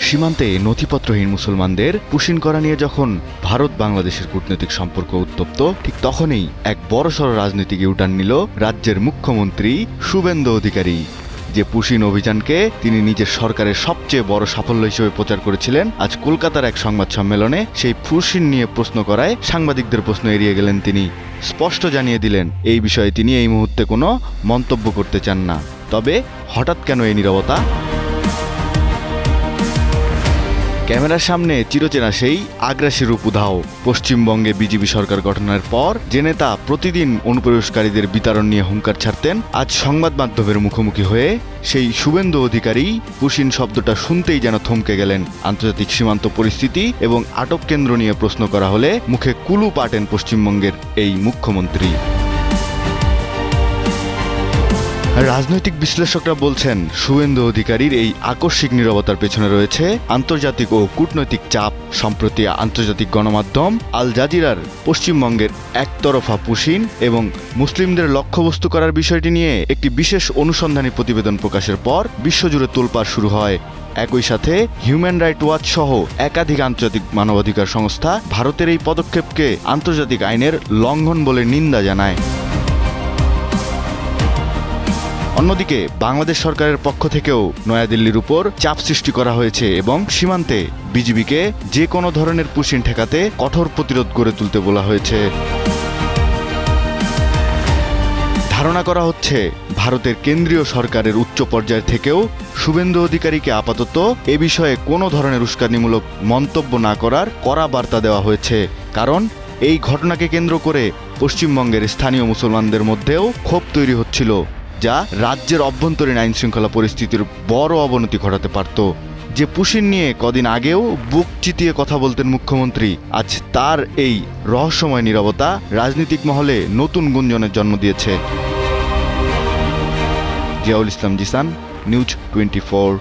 সীমান্তে নথিপত্রহীন মুসলমানদের পুশিন করা নিয়ে যখন ভারত বাংলাদেশের কূটনৈতিক সম্পর্ক উত্তপ্ত, ঠিক তখনই এক বড়সড় রাজনৈতিক ইউটার্ন নিল রাজ্যের মুখ্যমন্ত্রী শুভেন্দু অধিকারী। যে পুশিন অভিযানকে তিনি নিজের সরকারের সবচেয়ে বড় সাফল্য হিসেবে প্রচার করেছিলেন, আজ কলকাতার এক সংবাদ সম্মেলনে সেই পুশিন নিয়ে প্রশ্ন করায় সাংবাদিকদের প্রশ্ন এড়িয়ে গেলেন তিনি। স্পষ্ট জানিয়ে দিলেন এই বিষয়ে তিনি এই মুহূর্তে কোনো মন্তব্য করতে চান না। তবে হঠাৎ কেন এই নীরবতা? ক্যামেরার সামনে চিরচেনা সেই আগ্রাসী রূপ উধাও। পশ্চিমবঙ্গে বিজেপি সরকার গঠনের পর যে নেতা প্রতিদিন অনুপ্রবেশকারীদের বিতরণ নিয়ে হুঙ্কার ছাড়তেন, আজ সংবাদ মাধ্যমের মুখোমুখি হয়ে সেই শুভেন্দু অধিকারী পুশিন শব্দটা শুনতেই যেন থমকে গেলেন। আন্তর্জাতিক সীমান্ত পরিস্থিতি এবং আটক কেন্দ্র নিয়ে প্রশ্ন করা হলে মুখে কুলু পাটেন পশ্চিমবঙ্গের এই মুখ্যমন্ত্রী। রাজনৈতিক বিশ্লেষকরা বলছেন, শুভেন্দু অধিকারীর এই আকস্মিক নীরবতার পেছনে রয়েছে আন্তর্জাতিক ও কূটনৈতিক চাপ। সম্প্রতি আন্তর্জাতিক গণমাধ্যম আল জাজিরার পশ্চিমবঙ্গের একতরফা পুশিন এবং মুসলিমদের লক্ষ্যবস্তু করার বিষয়টি নিয়ে একটি বিশেষ অনুসন্ধানী প্রতিবেদন প্রকাশের পর বিশ্বজুড়ে তোলপাড় শুরু হয়। একই সাথে হিউম্যান রাইট ওয়াচ সহ একাধিক আন্তর্জাতিক মানবাধিকার সংস্থা ভারতের এই পদক্ষেপকে আন্তর্জাতিক আইনের লঙ্ঘন বলে নিন্দা জানায়। অন্যদিকে বাংলাদেশ সরকারের পক্ষ থেকেও নয়াদিল্লির উপর চাপ সৃষ্টি করা হয়েছে এবং সীমান্তে বিজিবিকে যে কোনো ধরনের পুশিন ঠেকাতে কঠোর প্রতিরোধ গড়ে তুলতে বলা হয়েছে। ধারণা করা হচ্ছে ভারতের কেন্দ্রীয় সরকারের উচ্চ পর্যায় থেকেও শুভেন্দু অধিকারীকে আপাতত এ বিষয়ে কোনো ধরনের উস্কানিমূলক মন্তব্য না করার কড়া বার্তা দেওয়া হয়েছে। কারণ এই ঘটনাকে কেন্দ্র করে পশ্চিমবঙ্গের স্থানীয় মুসলমানদের মধ্যেও ক্ষোভ তৈরি হচ্ছিল, যা রাজ্যের অভ্যন্তরীণ আইন শৃঙ্খলা পরিস্থিতির বড় অবনতি ঘটাতে পারত। যে পুশিন নিয়ে কদিন আগেও বুক চিতিয়ে কথা বলতেন মুখ্যমন্ত্রী, আজ তার এই রহস্যময় নীরবতা রাজনৈতিক মহলে নতুন গুঞ্জনের জন্ম দিয়েছে। জিয়াউল ইসলাম জিসান, নিউজ 24।